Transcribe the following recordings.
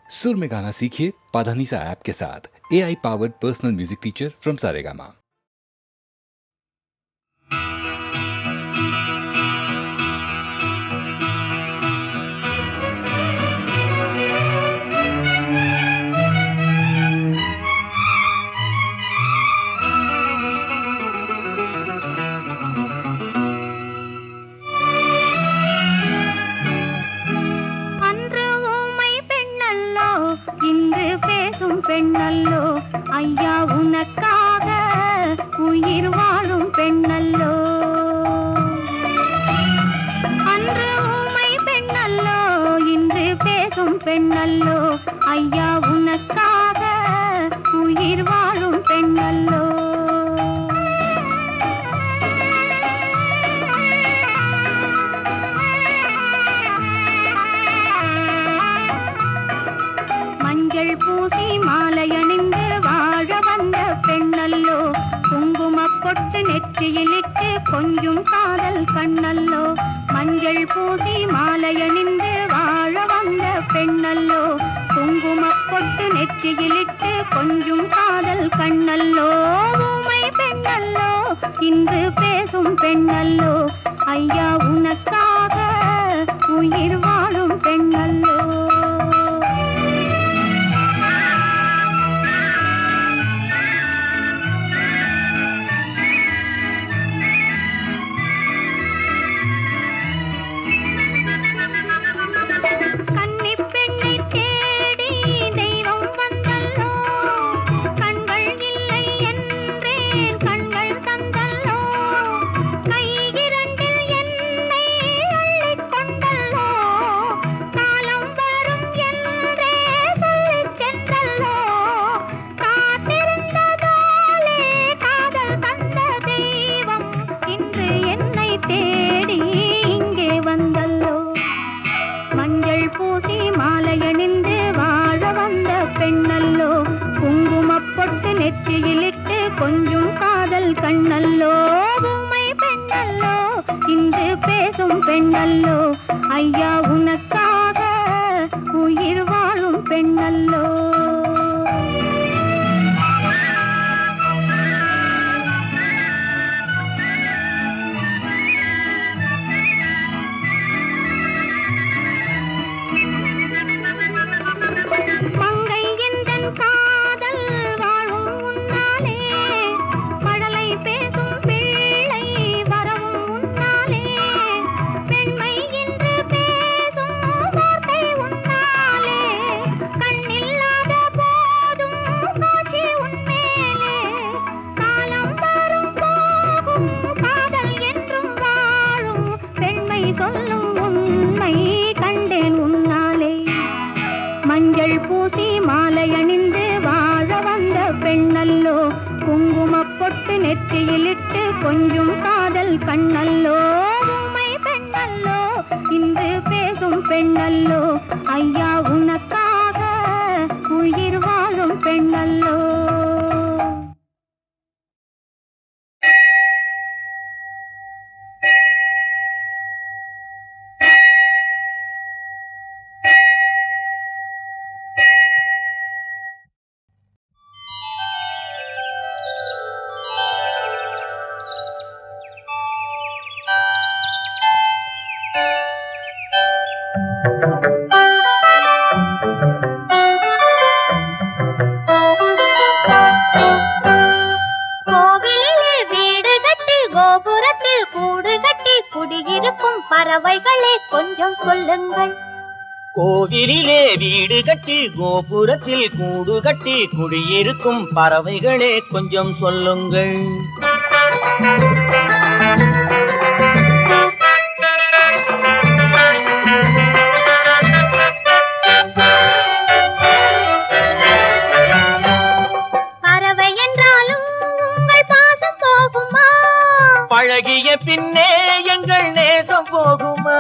सुर में गाना सीखिए पाधानीसा ऐप के साथ। AI powered personal music teacher from Saregama. பெண்ணல்லோ ஐயா உனக்காக உயிர் வாழும் பெண்ணல்லோ அன்று ஊமை பெண்ணல்லோ இன்று பேசும் பெண்ணல்லோ ஐயா உனக்காக உயிர் வாழும் பெண்ணல்லோ மஞ்சள் பூசி மாலையணிந்து வாழ வந்த பெண்ணல்லோ குங்குமப் பொட்டு நெற்றியிலிட்டு கொஞ்சும் காதல் கண்ணல்லோ மஞ்சள் பூசி மாலையணிந்து வாழ வந்த பெண்ணல்லோ குங்குமப் பொட்டு நெற்றியிலிட்டு கொஞ்சும் காதல் கண்ணல்லோ ஊமை பெண்ணல்லோ இன்று பேசும் பெண்ணல்லோ ஐயா உனக்காக உயிர் வாழும் பெண்ணல்லோ நெற்றியிலிட்டு கொஞ்சம் காதல் கண்ணல்லோ ஊமை பெண்ணல்லோ இன்று பேசும் பெண்ணல்லோ ஐயா உனக்காக உயிர் வாழும் பெண்ணல்லோ சொல்லும் உண்மை கண்டேன் உன்னாலே மஞ்சள் பூசி மாலை அணிந்து வாழ வந்த பெண்ணல்லோ குங்குமப் பொட்டு நெற்றியிலிட்டு கொஞ்சம் காதல் கண்ணல்லோ ஊமை பெண்ணல்லோ இன்று பேசும் பெண்ணல்லோ ஐயா உனக்காக உயிர் வாழும் பெண்ணல்லோ பறவைகளே கொஞ்சம் சொல்லுங்கள் கோவிலிலே வீடு கட்டி கோபுரத்தில் கூடு கட்டி குடியிருக்கும் பறவைகளே கொஞ்சம் சொல்லுங்கள் பறவை என்றாலும் உங்கள் பாசம் போகுமா பழகிய பின்னே எங்கள் நேசம் போகுமா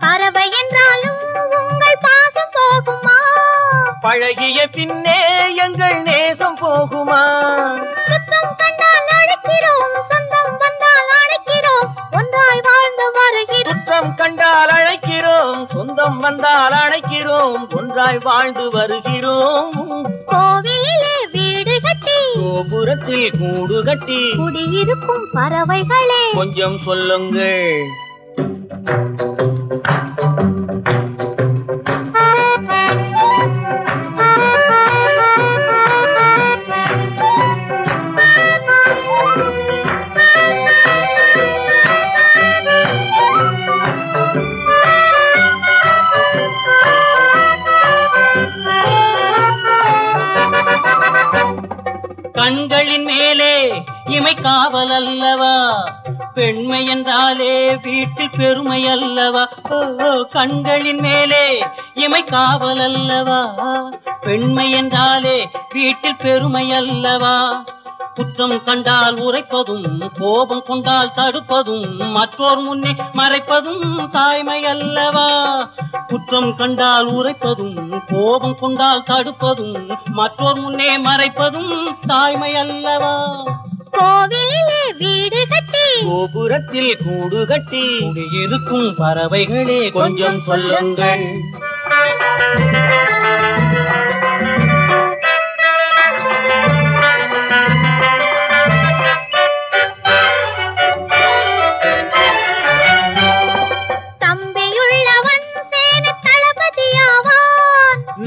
பறவை என்றாலும் உங்கள் பாசம் போகுமா பழகிய பின்னே எங்கள் நேசம் போகுமா சுத்தம் கண்டால் அழைக்கிறோம் சொந்தம் வந்தால் அழைக்கிறோம் ஒன்றாய் வாழ்ந்து வருகிறோம் சுத்தம் கண்டால் அழைக்கிறோம் சொந்தம் சொந்தம் வந்தால் அழைக்கிறோம், ஒன்றாய் வாழ்ந்து வருகிறோம். கோவிலிலே வீடு கட்டி கோபுரத்தில் கூடு கட்டி குடியிருக்கும் பறவைகளே கொஞ்சம் சொல்லுங்கள். கண்களின் மேலே இமை காவல் அல்லவா, பெண்மை என்றாலே வீட்டில் பெருமை அல்லவா. கண்களின் மேலே இமை காவல் அல்லவா, பெண்மை என்றாலே வீட்டில் பெருமை அல்லவா. குற்றம் கண்டால் உரைப்பதும், கோபம் கொண்டால் தடுப்பதும், மற்றோர் முன்னே மறைப்பதும் தாய்மை அல்லவா. குற்றம் கண்டால் உரைப்பதும், கோபம் கொண்டால் தடுப்பதும், மற்றோர் முன்னே மறைப்பதும் தாய்மை அல்லவா. கோவிலிலே வீடு கட்டி கோபுரத்தில் கூடு கட்டி குடியிருக்கும் பறவைகளே கொஞ்சம் சொல்லுங்கள்.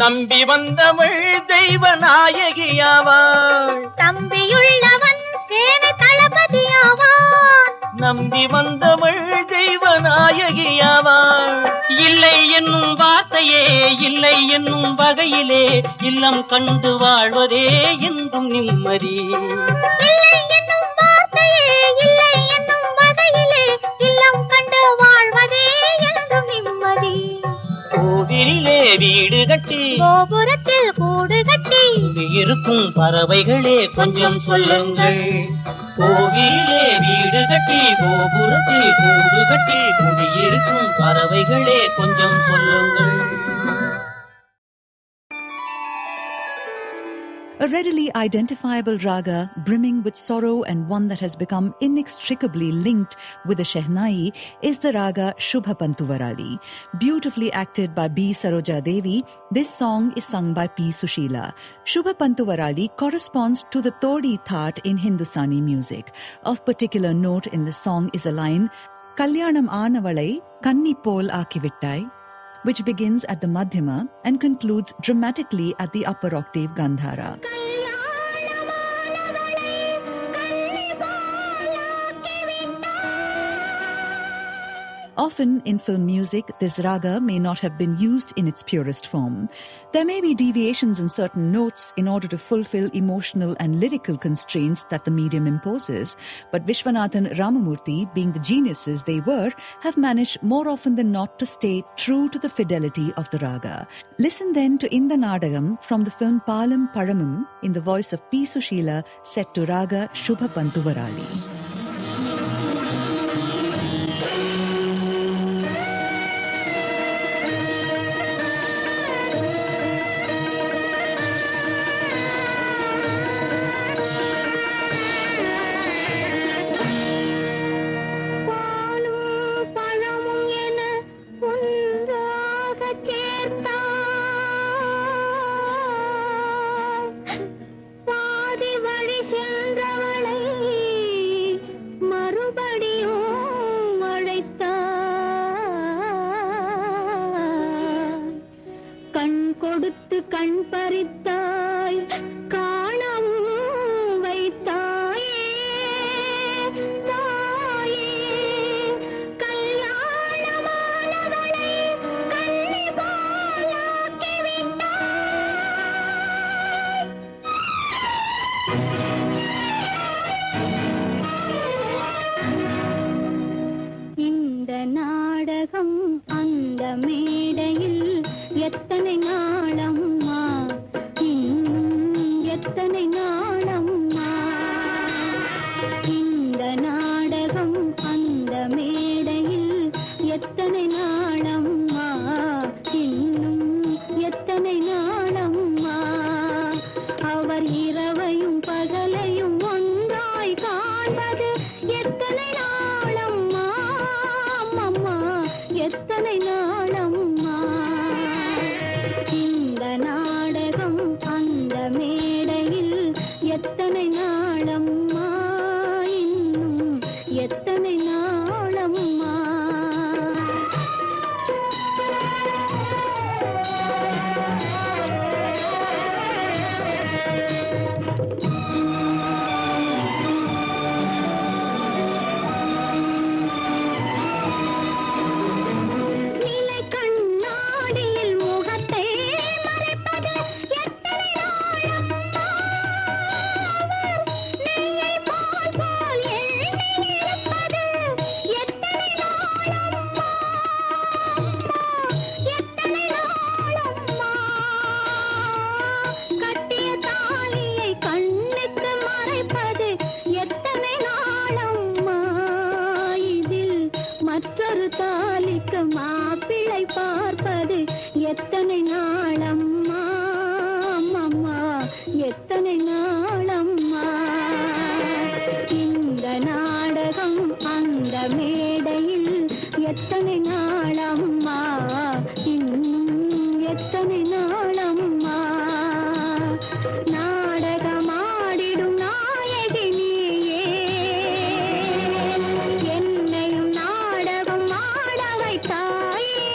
நம்பி வந்தவள் தெய்வ நாயகியாவாள், தம்பியுள்ளவன் சேனை தளபதியாவான். நம்பி வந்தவள் தெய்வ நாயகியாவாள். இல்லை என்னும் வார்த்தையே இல்லை என்னும் வகையிலே இல்லம் கண்டு வாழ்வதே என்றும் நிம்மதி. இல்லை என்னும் வார்த்தையே இல்லை என்னும் வகையிலே இல்லம் கண்டு வாழ்வதே என்றும் நிம்மதி. கோவிலிலே வீடு கட்டி கோபுரத்தில் கூடு கட்டி இருக்கும் பறவைகளே கொஞ்சம் சொல்லுங்கள். கோவிலிலே வீடு கட்டி கோபுரத்தில் கூடு கட்டி குடியிருக்கும் பறவைகளே கொஞ்சம் சொல்லுங்கள். A readily identifiable raga brimming with sorrow and one that has become inextricably linked with the Shehnai is the raga Shubha Pantuvarali. Beautifully acted by B. Saroja Devi, this song is sung by P. Sushila. Shubha Pantuvarali corresponds to the Todi Thaat in Hindustani music. Of particular note in the song is a line, Kalyanam Aanavalai Kanni Pol Aakivittai, which begins at the Madhyama and concludes dramatically at the upper octave Gandhara. Often in film music, this raga may not have been used in its purest form. There may be deviations in certain notes in order to fulfill emotional and lyrical constraints that the medium imposes, but Vishwanathan Ramamurthy, being the geniuses they were, have managed more often than not to stay true to the fidelity of the raga. Listen then to Inda Nadagam from the film Palam Paramum in the voice of P. Sushila, set to raga Shubha Pantuvarali. கண் பறித்தாய் காணவும் வைத்தாயே தாயே கல்யாணமானவளை கண்ணி போலாக்கி விட்டாய். இந்த நாடகம் அந்த மேடையில் எத்தனை நாளம்மா இன்னும் எத்தனை நாளம்மா இன்னும் எத்தனை நாளம்மா நிலை கண்ணாடியில் முகத்தை மறைப்பது எத்தனை நாளம்மா நெய்யை பால் போல் எண்ணி இருப்பது எத்தனை நாளம்மா எத்தனை நாளம்மா கட்டிய தாலியை கண்ணுக்கு மறைப்பது எத்தனை நாளம்மா இதில் மற்றொரு தாலிக்கு மாப்பிள்ளை பார்ப்பது எத்தனை நாளம்மா அம்மம்மா எத்தனை நாளம்மா இந்த நாடகம் அந்த மேடையில் எத்தனை நாளம்மா இன்னும் எத்தனை நாளம்மா நாடகமாடிடும் நாயகி நீயே என்னையும் நாடகம் ஆட வைத்தாயே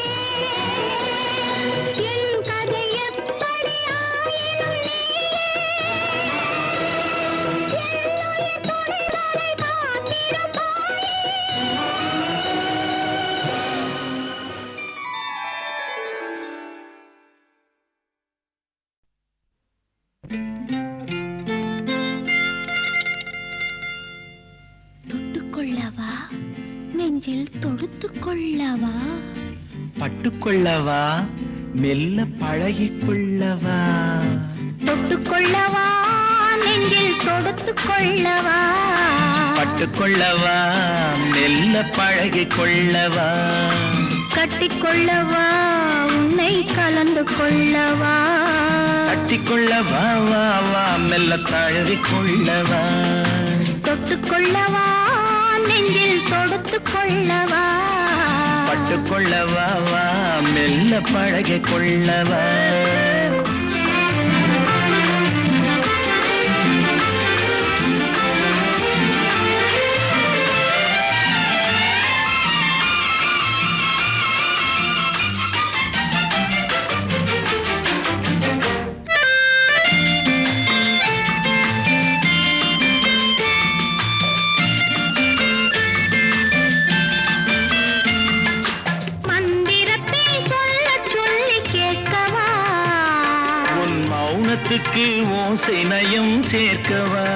என் கதை எப்படி ஆயினும் நீயே என்னுயிர் துணிவரை காத்திருப்பாயே தொட்டுக்கொள்ளவா நெஞ்சில் தொடுத்துக்கொள்ளவா பட்டுக்கொள்ளவா மெல்ல பழகிக்கொள்ளவா தொட்டுக்கொள்ளவா நெஞ்சில் தொடுத்துக்கொள்ளவா பட்டுக்கொள்ளவா மெல்ல பழகிக்கொள்ளவா கட்டிக்கொள்ளவா உன்னை கலந்து கொள்ளவா கட்டிக்கொள்ளவா வா வா மெல்ல தழுவிக்கொள்ளவா தொட்டுக்கொள்ளவா நெஞ்சில் தொடுத்துக்கொள்ளவா பட்டுக்கொள்ளவா வா மெல்ல பழகிக்கொள்ளவா மந்திரத்தை சொல்லச் சொல்லி கேட்கவா உன் மௌனத்துக்கு ஓசை நயம் சேர்க்கவா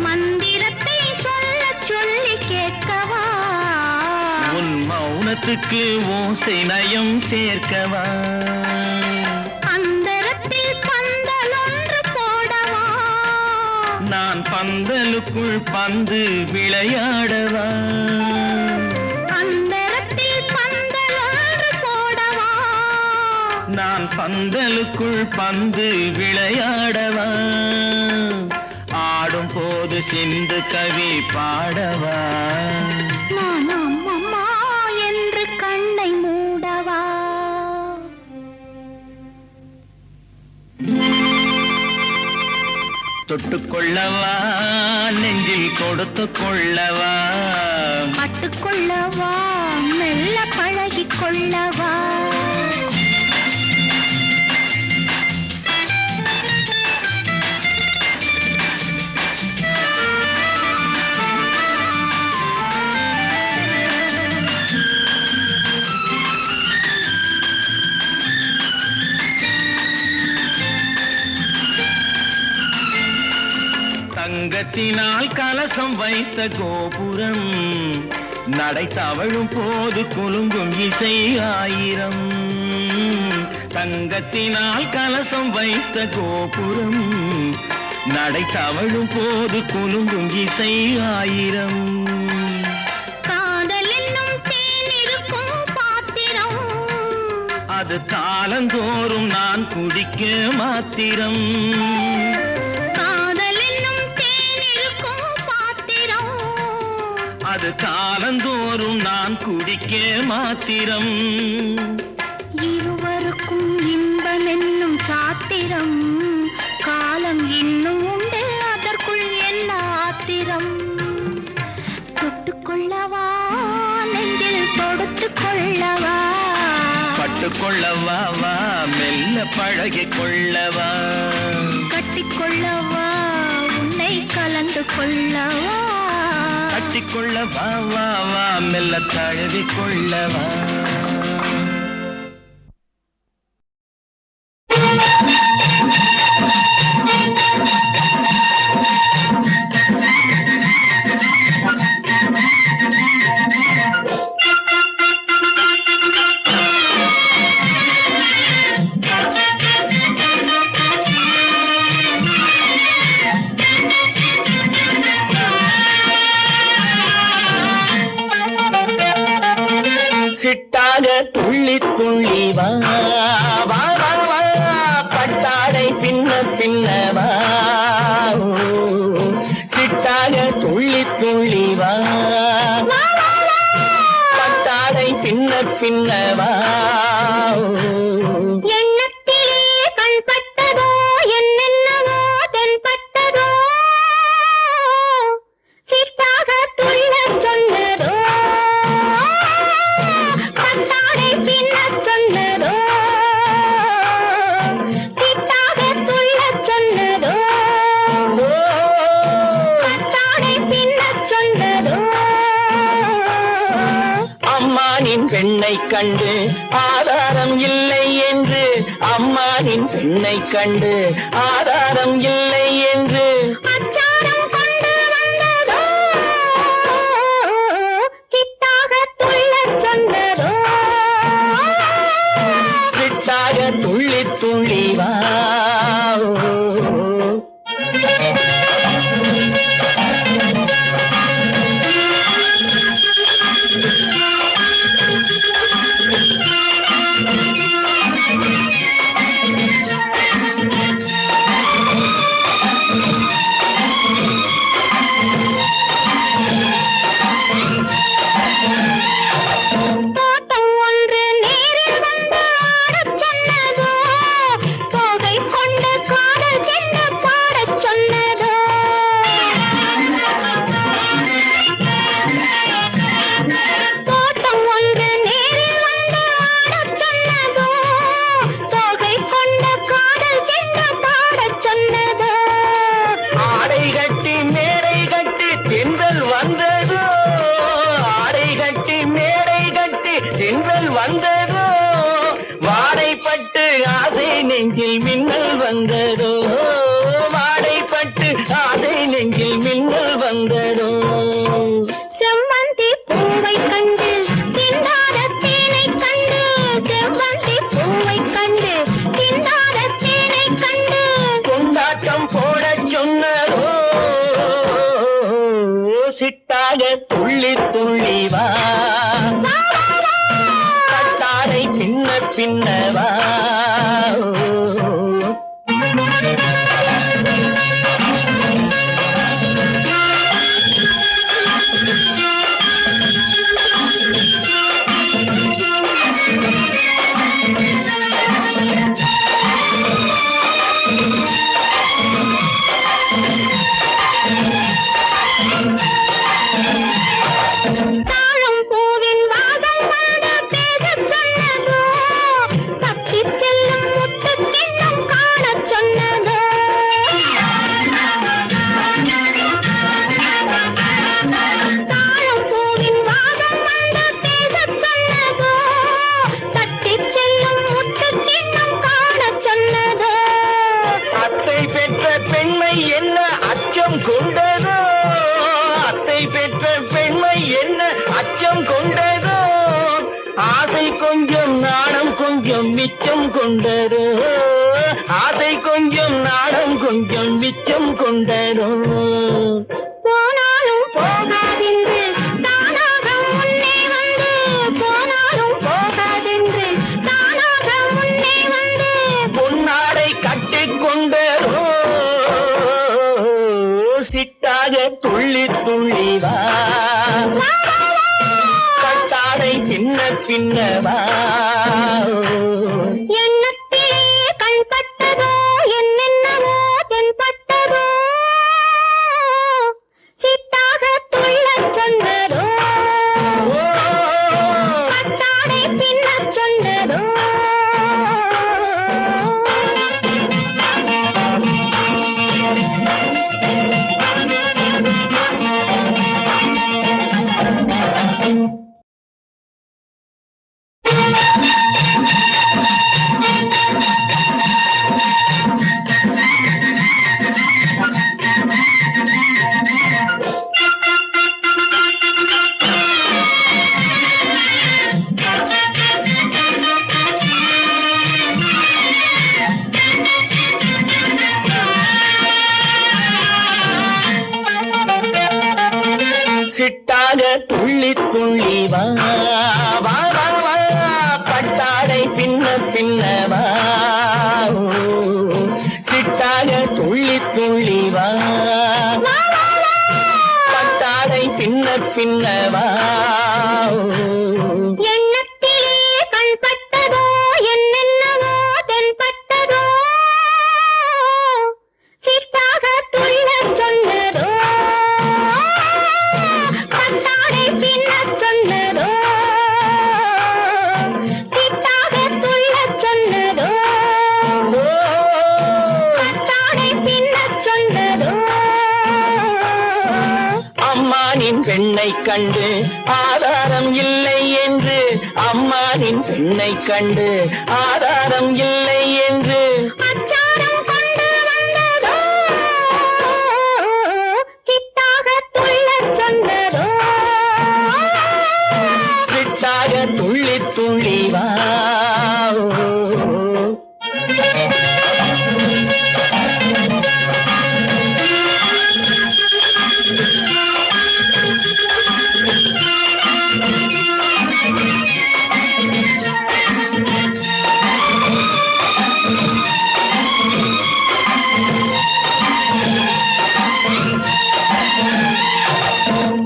மந்திரத்தை சொல்லச் சொல்லி கேட்கவா உன் மௌனத்துக்கு ஓசை நயம் சேர்க்கவா அந்தரத்தில் பந்தல் ஒன்று போடவா நான் பந்தலுக்குள் பந்து விளையாடவா அந்தரத்தில் பந்தல் ஒன்று போடவா நான் பந்தலுக்குள் பந்து விளையாடவா ஆடும் போது சிந்து கவி பாடவா நான் அம்மம்மா என்று கண்ணை மூடவா தொட்டுக்கொள்ளவா நெஞ்சில் கொடுத்து கொள்ளவா பட்டுக்கொள்ளவா மெல்ல பழகிக் கொள்ளவா தங்கத்தினால் கலசம் வைத்த கோபுரம் நடை தவழும் போது குலுங்கும் இசை ஆயிரம் தங்கத்தினால் கலசம் வைத்த கோபுரம் நடை தவழும் போது குலுங்கும் இசை ஆயிரம் காதல் என்னும் தேன் இருக்கும் பாத்திரம் அது காலந்தோறும் நான் குடிக்க மாத்திரம் காதல் என்னும் தேன் இருக்கும் பாத்திரம் அது காலந்தோறும் நான் குடிக்க மாத்திரம் இருவருக்கும் இன்பம் என்னும் சாத்திரம் காலம் இன்னும் உண்டு கட்டிக்கொள்ளவா வா மெல்ல பழகிக் கொள்ளவா கட்டிக்கொள்ளவா உன்னை கலந்து கொள்ளவா கட்டிக்கொள்ளவா வா வா மெல்ல தழுவிக் கொள்ளவா சிட்டாக துள்ளி துள்ளி வா வா வா வா பட்டாடை பின்ன பின்னவா சிட்டாக துள்ளி துள்ளி வா பட்டாடை பின்ன பின்னவா எண்ணத்திலே கண்பட்டதோ என்னென்னவோ தென்பட்டதோ சிட்டாக துள்ளச் சொன்னதோ பட்டாடை பின்னச் சொன்னதோ சிட்டாக துள்ளச் சொன்னதோ பட்டாடை பின்னச் சொன்னதோ அம்மானின் பெண்ணை கண்டு ஆதாரம் இல்லை என்று அம்மானின் பெண்ணை கண்டு ஆதாரம் இல்லை என்று அச்சாரம் கொண்டு வந்ததோ சிட்டாக துள்ளச் சொன்னதோ சிட்டாக துள்ளி துள்ளி வா தோட்டம் ஒன்று நேரில் வந்து ஆடச் சொன்னதோ தோகை கொண்டு காதல் சென்று பாடச் சொன்னதோ தோட்டம் ஒன்று நேரில் வந்து ஆடச் சொன்னதோ தோகை கொண்டு காதல் சென்று பாடச் சொன்னதோ ஆடை கட்டி மேடை கட்டி தென்றல் வந்ததோ ஆடை கட்டி மேடை கட்டி தென்றல் வந்ததோ வாடைப்பட்டு ஆசை நெஞ்சில் மின்னல் வந்ததோ வாடைப்பட்டு ஆசை நெஞ்சில் மின்னல் வந்ததோ செவ்வந்தி பூவை கண்டு சிந்தாத தேனை கண்டு செவ்வந்தி பூவை கண்டு சிந்தாத தேனை கண்டு கொண்டாட்டம் போடச் சொன்னதோ சிட்டாக துள்ளி துள்ளி வா கட்டாடை பின்ன பின்னவா தாழம் பூவின் வாசம் வந்து பேசச் சொன்னதோ தப்பிச் செல்லும் முத்துக் கிண்ணம் காணச் சொன்னதோ தாழம் பூவின் வாசம் வந்து பேசச் சொன்னதோ தப்பிச் செல்லும் முத்துக் கிண்ணம் காணச் சொன்னதோ அத்தை பெற்ற பெண்மை என்ன அச்சம் கொண்டதோ அத்தை பெற்ற பெண்மை என்ன அச்சம் கொண்டதோ ஆசை கொஞ்சம் நாணம் கொஞ்சம் மிச்சம் கொண்டதோ ஆசை கொஞ்சம் நாணம் கொஞ்சம் மிச்சம் கொண்டதோ போனாலும் போகாதென்று தானாக முன்னே வந்து போனாலும் போகாதென்று தானாக முன்னே வந்து பொன்னாடை கட்டிக் கொண்டதோ சிட்டாக துள்ளி துள்ளி வா கட்டாடை பின்ன பின்னவா எண்ணத்திலே கண்பட்டதோ என்னென்னவோ தென்பட்டதோ சிட்டாக துள்ளச் சொன்னதோ பட்டாடை பின்னச் சொன்னதோ சிட்டாக துள்ளி துள்ளி வா வா வா வா பட்டாடை பின்ன பின்னவா சிட்டாக துள்ளி துள்ளி வா பட்டாடை பின்ன பின்னவா எண்ணத்திலே கண்பட்டதோ என்னென்னவோ தென்பட்டதோ சிட்டாக துள்ளச் சொன்னதோ பட்டாடை பின்னச் சொன்னதோ சிட்டாக துள்ளச் சொன்னதோ பட்டாடை பின்னச் சொன்னதோ அம்மானின் பெண்ணை கண்டு ஆதாரம் இல்லை என்று அம்மானின் பெண்ணை கண்டு ஆதாரம் இல்லை என்று அச்சாரம் கொண்டு வந்ததோ சிட்டாக துள்ளச் சொன்னதோ சிட்டாக துள்ளி துள்ளி வா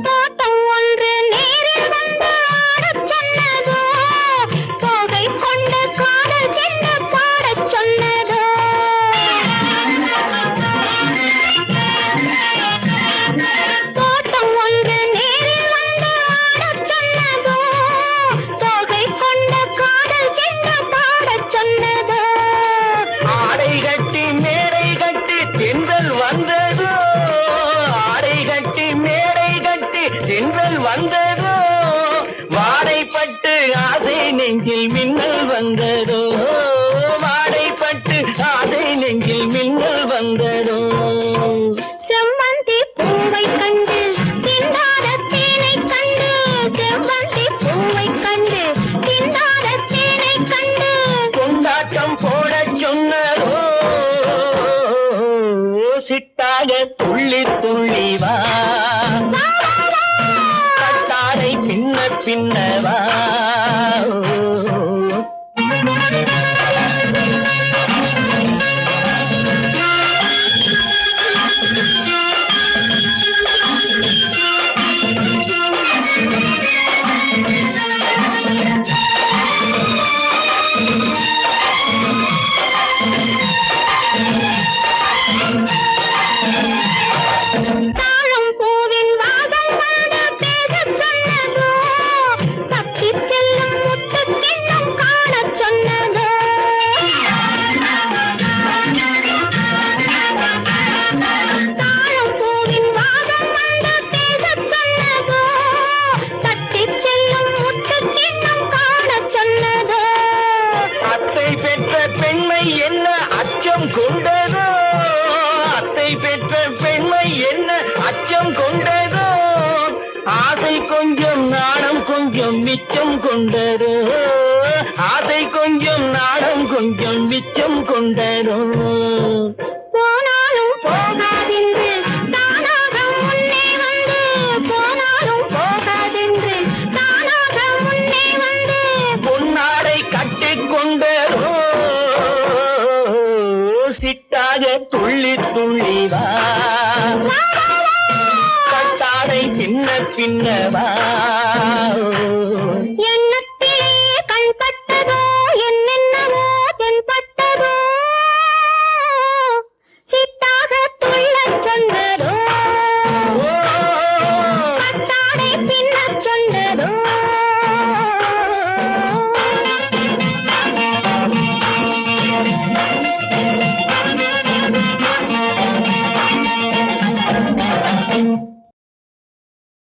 தோட்டம் ஒன்று நேரில் வந்து ஆடச் சொன்னதோ தோகை கொண்ட காதல் சென்று பாடச் சொன்னதோ தோட்டம் ஒன்று நேரில் வந்து ஆடச் சொன்னதோ தோகை கொண்ட காதல் சென்று பாடச் சொன்னதோ ஆடை கட்டி மேடை கட்டி தென்றல் வந்ததோ ஆடை கட்டி மேடை கட்டி தென்றல் வந்ததோ வாடைப்பட்டு ஆசை நெஞ்சில் மின்னல் வந்ததோ வாடைப்பட்டு ஆசை நெஞ்சில் மின்னல் வந்ததோ செவ்வந்தி பூவை கண்டு சிந்தாத தேனை கண்டு செவ்வந்தி பூவை கண்டு சிந்தாத தேனை கண்டு கொண்டாட்டம் போடச் சொன்னதோ சிட்டாக துள்ளி துள்ளி வா கட்டாடை பின்ன பின்னவா தாழம் பூவின் வாசம் வந்து பேசச் சொன்னதோ தப்பிச் செல்லும் முத்துக் கிண்ணம் காணச் சொன்னதோ தாழம் பூவின் வாசம் வந்து பேசச் சொன்னதோ தப்பிச் செல்லும் முத்துக் கிண்ணம் காணச் சொன்னதோ அத்தை பெற்ற பெண்மை என்ன அச்சம் கொண்டதோ அத்தை பெற்ற பெண்மை என்ன அச்சம் கொண்டதோ ஆசை கொஞ்சம் நாணம் கொஞ்சம் மிச்சம் கொண்டதோ ஆசை கொஞ்சம் நாணம் கொஞ்சம் மிச்சம் கொண்டதோ போனாலும் போகாதென்று தானாக முன்னே வந்து போனாலும் போகாதென்று தானாக முன்னே வந்து பொன்னாடை கட்டிக்கொண்டதோ சிட்டாக துள்ளி துள்ளி வா கட்டாடை பின்ன பின்னவா